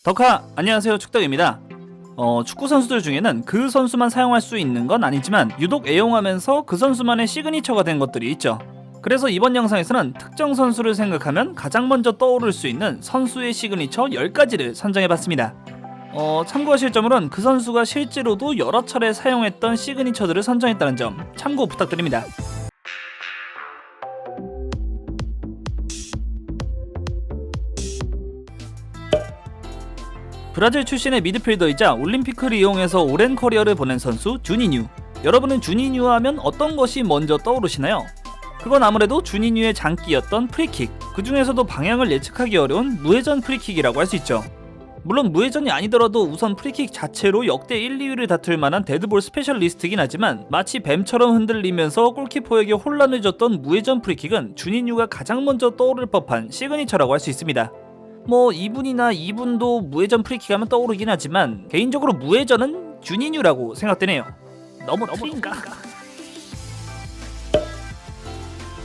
덕하, 안녕하세요. 축덕입니다. 축구 선수들 중에는 그 선수만 사용할 수 있는 건 아니지만 유독 애용하면서 그 선수만의 시그니처가 된 것들이 있죠. 그래서 이번 영상에서는 특정 선수를 생각하면 가장 먼저 떠오를 수 있는 선수의 시그니처 10가지를 선정해봤습니다. 참고하실 점으로는 그 선수가 실제로도 여러 차례 사용했던 시그니처들을 선정했다는 점 참고 부탁드립니다. 브라질 출신의 미드필더이자 올림픽을 이용해서 오랜 커리어를 보낸 선수 주니뉴. 여러분은 주니뉴 하면 어떤 것이 먼저 떠오르시나요? 그건 아무래도 주니뉴의 장기였던 프리킥, 그 중에서도 방향을 예측하기 어려운 무회전 프리킥이라고 할 수 있죠. 물론 무회전이 아니더라도 우선 프리킥 자체로 역대 1, 2위를 다툴 만한 데드볼 스페셜리스트긴 하지만 마치 뱀처럼 흔들리면서 골키퍼에게 혼란을 줬던 무회전 프리킥은 주니뉴가 가장 먼저 떠오를 법한 시그니처라고 할 수 있습니다. 이분이나 이분도 무회전 프리킥 하면 떠오르긴 하지만 개인적으로 무회전은 주니뉴라고 생각되네요. 너무 틀린가?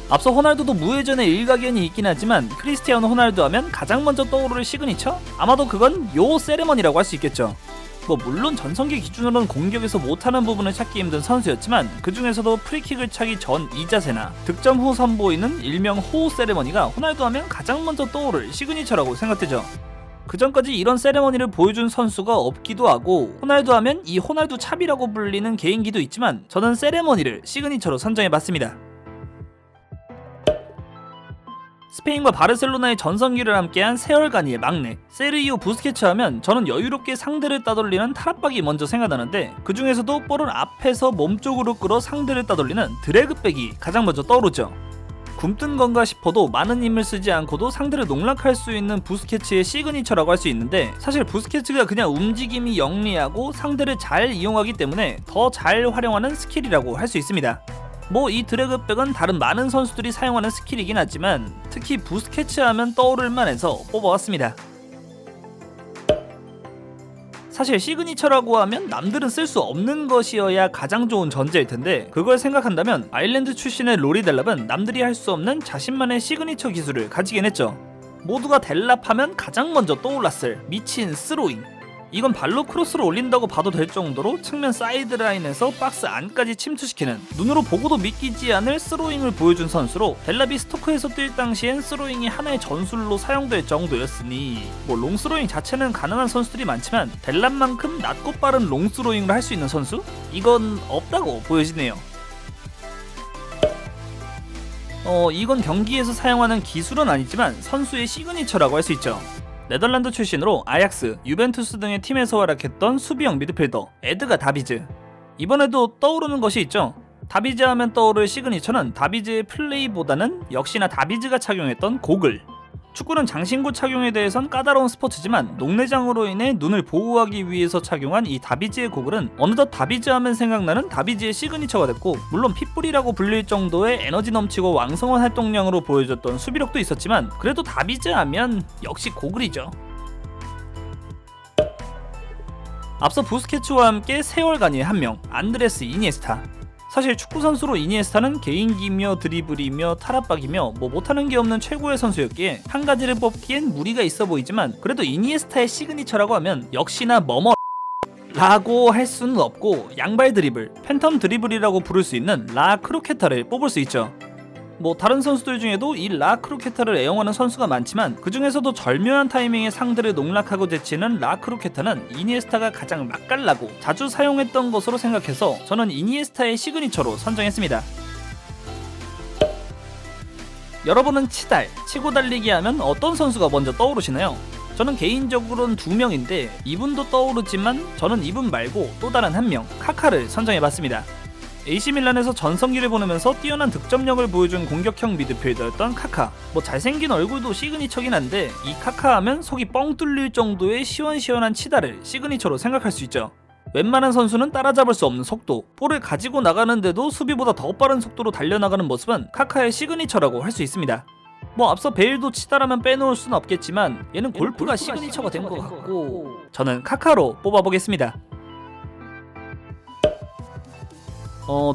앞서 호날두도 무회전의 일가견이 있긴 하지만 크리스티아노 호날두 하면 가장 먼저 떠오를 시그니처? 아마도 그건 요 세레머니라고 할 수 있겠죠. 물론 전성기 기준으로는 공격에서 못하는 부분을 찾기 힘든 선수였지만 그 중에서도 프리킥을 차기 전 이 자세나 득점 후 선보이는 일명 호우 세레머니가 호날두 하면 가장 먼저 떠오를 시그니처라고 생각되죠. 그 전까지 이런 세레머니를 보여준 선수가 없기도 하고 호날두 하면 이 호날두 찹이라고 불리는 개인기도 있지만 저는 세레머니를 시그니처로 선정해봤습니다. 스페인과 바르셀로나의 전성기를 함께한 세월간이의 막내 세르히오 부스케츠 하면 저는 여유롭게 상대를 따돌리는 타락박이 먼저 생각나는데 그 중에서도 볼을 앞에서 몸쪽으로 끌어 상대를 따돌리는 드래그백이 가장 먼저 떠오르죠. 굼뜬 건가 싶어도 많은 힘을 쓰지 않고도 상대를 농락할 수 있는 부스케츠의 시그니처라고 할 수 있는데 사실 부스케츠가 그냥 움직임이 영리하고 상대를 잘 이용하기 때문에 더 잘 활용하는 스킬이라고 할 수 있습니다. 이 드래그백은 다른 많은 선수들이 사용하는 스킬이긴 하지만 특히 부스케츠 하면 떠오를만 해서 뽑아왔습니다. 사실 시그니처라고 하면 남들은 쓸 수 없는 것이어야 가장 좋은 전제일 텐데 그걸 생각한다면 아일랜드 출신의 로리 델랍은 남들이 할 수 없는 자신만의 시그니처 기술을 가지긴 했죠. 모두가 델랍 하면 가장 먼저 떠올랐을 미친 스로잉. 이건 발로 크로스를 올린다고 봐도 될 정도로 측면 사이드라인에서 박스 안까지 침투시키는 눈으로 보고도 믿기지 않을 스로잉을 보여준 선수로 델랍이 스토크에서 뛸 당시엔 스로잉이 하나의 전술로 사용될 정도였으니 롱스로잉 자체는 가능한 선수들이 많지만 델랍만큼 낮고 빠른 롱스로잉을 할 수 있는 선수? 이건 없다고 보여지네요. 이건 경기에서 사용하는 기술은 아니지만 선수의 시그니처라고 할 수 있죠. 네덜란드 출신으로 아약스, 유벤투스 등의 팀에서 활약했던 수비형 미드필더 에드가 다비즈. 이번에도 떠오르는 것이 있죠. 다비즈 하면 떠오를 시그니처는 다비즈의 플레이보다는 역시나 다비즈가 착용했던 고글. 축구는 장신구 착용에 대해선 까다로운 스포츠지만 녹내장으로 인해 눈을 보호하기 위해서 착용한 이 다비즈의 고글은 어느덧 다비즈 하면 생각나는 다비즈의 시그니처가 됐고 물론 핏불이라고 불릴 정도의 에너지 넘치고 왕성한 활동량으로 보여줬던 수비력도 있었지만 그래도 다비즈 하면 역시 고글이죠. 앞서 부스케츠와 함께 세월간이의 한명 안드레스 이니에스타. 사실 축구선수로 이니에스타는 개인기며 드리블이며 탈압박이며 못하는 게 없는 최고의 선수였기에 한 가지를 뽑기엔 무리가 있어 보이지만 그래도 이니에스타의 시그니처라고 하면 역시나 라고 할 수는 없고 양발 드리블, 팬텀 드리블이라고 부를 수 있는 라 크로케타를 뽑을 수 있죠. 다른 선수들 중에도 이 라 크로케타를 애용하는 선수가 많지만 그 중에서도 절묘한 타이밍에 상대를 농락하고 제치는 라 크로케타는 이니에스타가 가장 맛깔나고 자주 사용했던 것으로 생각해서 저는 이니에스타의 시그니처로 선정했습니다. 여러분은 치고 달리기 하면 어떤 선수가 먼저 떠오르시나요? 저는 개인적으로는 2명인데 이분도 떠오르지만 저는 이분 말고 또 다른 한 명, 카카를 선정해봤습니다. AC밀란에서 전성기를 보내면서 뛰어난 득점력을 보여준 공격형 미드필더였던 카카. 잘생긴 얼굴도 시그니처긴 한데 이 카카 하면 속이 뻥 뚫릴 정도의 시원시원한 치다를 시그니처로 생각할 수 있죠. 웬만한 선수는 따라잡을 수 없는 속도, 볼을 가지고 나가는데도 수비보다 더 빠른 속도로 달려나가는 모습은 카카의 시그니처라고 할 수 있습니다. 앞서 베일도 치다라면 빼놓을 수는 없겠지만 얘는 골프가 시그니처가 된 것 같고 저는 카카로 뽑아보겠습니다.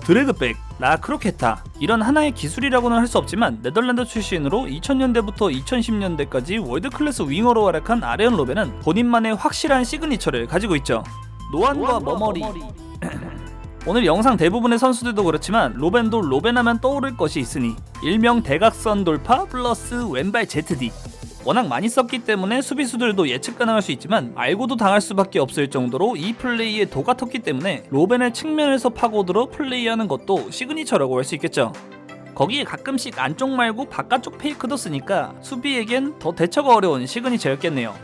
드래그백. 라크로케타. 이런 하나의 기술이라고는 할 수 없지만 네덜란드 출신으로 2000년대부터 2010년대까지 월드클래스 윙어로 활약한 아레언 로벤은 본인만의 확실한 시그니처를 가지고 있죠. 노안과 머머리. 오늘 영상 대부분의 선수들도 그렇지만 로벤도 로벤하면 떠오를 것이 있으니 일명 대각선 돌파 플러스 왼발 ZD. 워낙 많이 썼기 때문에 수비수들도 예측 가능할 수 있지만 알고도 당할 수밖에 없을 정도로 이 플레이에 도가 텄기 때문에 로벤의 측면에서 파고들어 플레이하는 것도 시그니처라고 할 수 있겠죠. 거기에 가끔씩 안쪽 말고 바깥쪽 페이크도 쓰니까 수비에겐 더 대처가 어려운 시그니처였겠네요.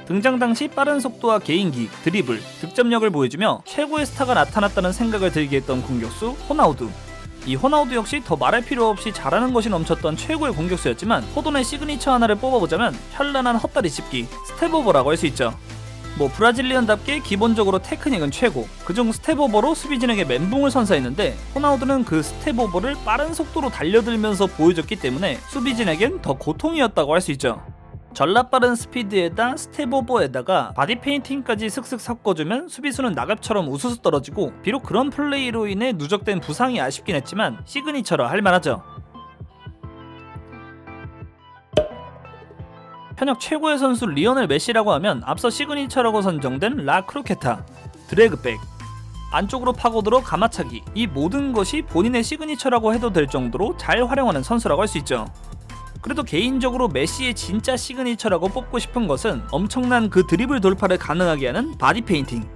등장 당시 빠른 속도와 개인기, 드리블, 득점력을 보여주며 최고의 스타가 나타났다는 생각을 들게 했던 공격수 호나우두. 이 호나우두 역시 더 말할 필요 없이 잘하는 것이 넘쳤던 최고의 공격수였지만 호돈의 시그니처 하나를 뽑아보자면 현란한 헛다리 짚기, 스텝오버라고 할 수 있죠. 브라질리언답게 기본적으로 테크닉은 최고, 그중 스텝오버로 수비진에게 멘붕을 선사했는데 호나우두는 그 스텝오버를 빠른 속도로 달려들면서 보여줬기 때문에 수비진에겐 더 고통이었다고 할 수 있죠. 전라 빠른 스피드에다 스텝오버에다가 바디 페인팅까지 슥슥 섞어주면 수비수는 낙엽처럼 우수수 떨어지고, 비록 그런 플레이로 인해 누적된 부상이 아쉽긴 했지만 시그니처라 할만하죠. 현역 최고의 선수 리오넬 메시라고 하면 앞서 시그니처라고 선정된 라크로케타, 드래그백, 안쪽으로 파고들어 가마차기, 이 모든 것이 본인의 시그니처라고 해도 될 정도로 잘 활용하는 선수라고 할 수 있죠. 그래도 개인적으로 메시의 진짜 시그니처라고 뽑고 싶은 것은 엄청난 그 드리블 돌파를 가능하게 하는 바디 페인팅.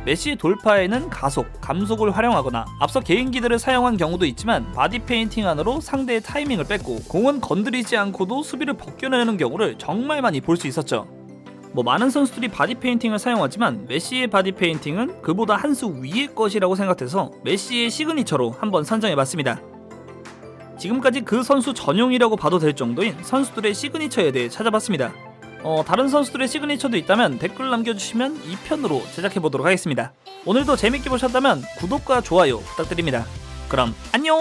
메시의 돌파에는 가속, 감속을 활용하거나 앞서 개인기들을 사용한 경우도 있지만 바디 페인팅 안으로 상대의 타이밍을 뺏고 공은 건드리지 않고도 수비를 벗겨내는 경우를 정말 많이 볼 수 있었죠. 많은 선수들이 바디 페인팅을 사용하지만 메시의 바디 페인팅은 그보다 한 수 위의 것이라고 생각해서 메시의 시그니처로 한번 선정해봤습니다. 지금까지 그 선수 전용이라고 봐도 될 정도인 선수들의 시그니처에 대해 찾아봤습니다. 다른 선수들의 시그니처도 있다면 댓글 남겨주시면 2편으로 제작해보도록 하겠습니다. 오늘도 재밌게 보셨다면 구독과 좋아요 부탁드립니다. 그럼 안녕!